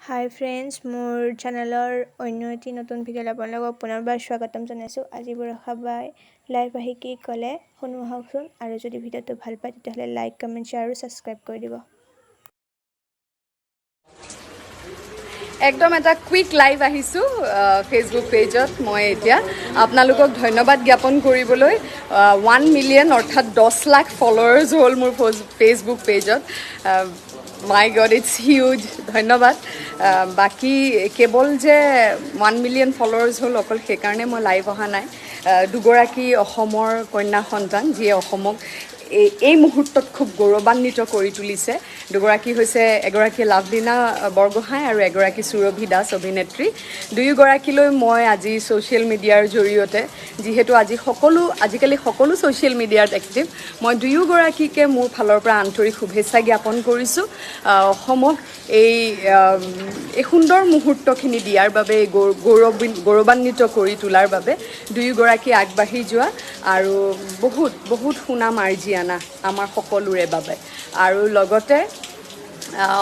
হাই friends, মোৰ চেনেলৰ অন্য এটি নতুন ভিডিঅ'লৈ আপোনালোকক পুনৰবাৰ স্বাগতম জনাইছোঁ। আজি বৰষা বাই লাইভ আহি কি ক'লে শুনো আহকচোন। আৰু যদি ভিডিঅ'টো ভাল পায় তেতিয়াহ'লে লাইক, কমেণ্ট, শ্বেয়াৰ আৰু ছাবস্ক্ৰাইব কৰি দিব। একদম এটা কুইক লাইভ আহিছোঁ ফেচবুক পেজত। মই এতিয়া আপোনালোকক ধন্যবাদ জ্ঞাপন কৰিবলৈ 1 মিলিয়ন অৰ্থাৎ 10 লাখ ফলোৱাৰ্ছ হ'ল মোৰ ফেচবুক পেজত। মাই গড, ইটছ হিউজ, ধন্যবাদ। বাকী কেৱল যে 1 মিলিয়ন ফলোৱাৰ্ছ হ'ল অকল সেইকাৰণে মই লাইভ অহা নাই। দুগৰাকী অসমৰ কন্যা সন্তান যিয়ে অসমক এই মুহূৰ্তত খুব গৌৰৱান্বিত কৰি তুলিছে। দুগৰাকী হৈছে এগৰাকী লাভলীনা বৰগোহাঁই আৰু এগৰাকী সুৰভি দাস অভিনেত্ৰী। দুয়োগৰাকীলৈ মই আজি ছ'চিয়েল মিডিয়াৰ জৰিয়তে, যিহেতু আজিকালি সকলো ছ'চিয়েল মিডিয়াত এক্টিভ, মই দুয়োগৰাকীকে মোৰ ফালৰ পৰা আন্তৰিক শুভেচ্ছা জ্ঞাপন কৰিছোঁ। অসমক এই সুন্দৰ মুহূৰ্তখিনি দিয়াৰ বাবে, গৌৰৱান্বিত কৰি তোলাৰ বাবে দুয়োগৰাকী আগবাঢ়ি যোৱা আৰু বহুত সুনাম আৰ্জি আনা আমাৰ সকলোৰে বাবে। আৰু লগতে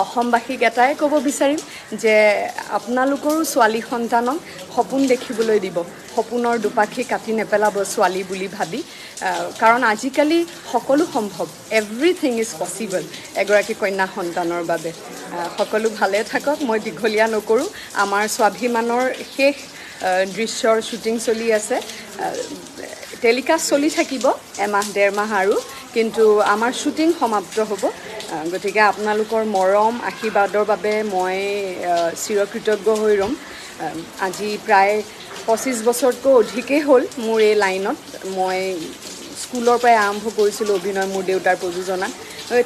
অসমবাসীক এটাই ক'ব বিচাৰিম যে আপোনালোকৰো ছোৱালী সন্তানক সপোন দেখিবলৈ দিব। সপোনৰ দুপাখি কাটি নেপেলাব ছোৱালী বুলি ভাবি, কাৰণ আজিকালি সকলো সম্ভৱ, এভৰিথিং ইজ পচিবল এগৰাকী কন্যা সন্তানৰ বাবে। সকলো ভালে থাকক। মই দীঘলীয়া নকৰোঁ। আমাৰ স্বাভিমানৰ শেষ দৃশ্যৰ শ্বুটিং চলি আছে। টেলিকাষ্ট চলি থাকিব এমাহ ডেৰ মাহ আৰু, কিন্তু আমাৰ শ্বুটিং সমাপ্ত হ'ব। গতিকে আপোনালোকৰ মৰম আশীৰ্বাদৰ বাবে মই চিৰকৃতজ্ঞ হৈ ৰ'ম। আজি প্ৰায় 25 বছৰতকৈ অধিকেই হ'ল মোৰ এই লাইনত। মই স্কুলৰ পৰাই আৰম্ভ কৰিছিলোঁ অভিনয় মোৰ দেউতাৰ প্ৰযোজনাত।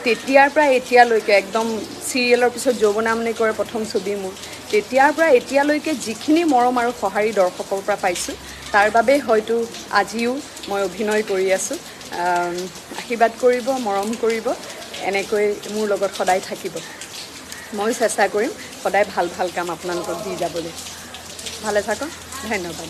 তেতিয়াৰ পৰা এতিয়ালৈকে, একদম চিৰিয়েলৰ পিছত যৌৱনামনি কৰে প্ৰথম ছবি মোৰ, তেতিয়াৰ পৰা এতিয়ালৈকে যিখিনি মৰম আৰু সঁহাৰি দৰ্শকৰ পৰা পাইছোঁ, তাৰ বাবেই হয়তো আজিও মই অভিনয় কৰি আছোঁ। আশীৰ্বাদ কৰিব, মৰম কৰিব, এনেকৈ মোৰ লগত সদায় থাকিব। ময়ো চেষ্টা কৰিম সদায় ভাল কাম আপোনালোকক দি যাবলৈ। ভালে থাকক। ধন্যবাদ।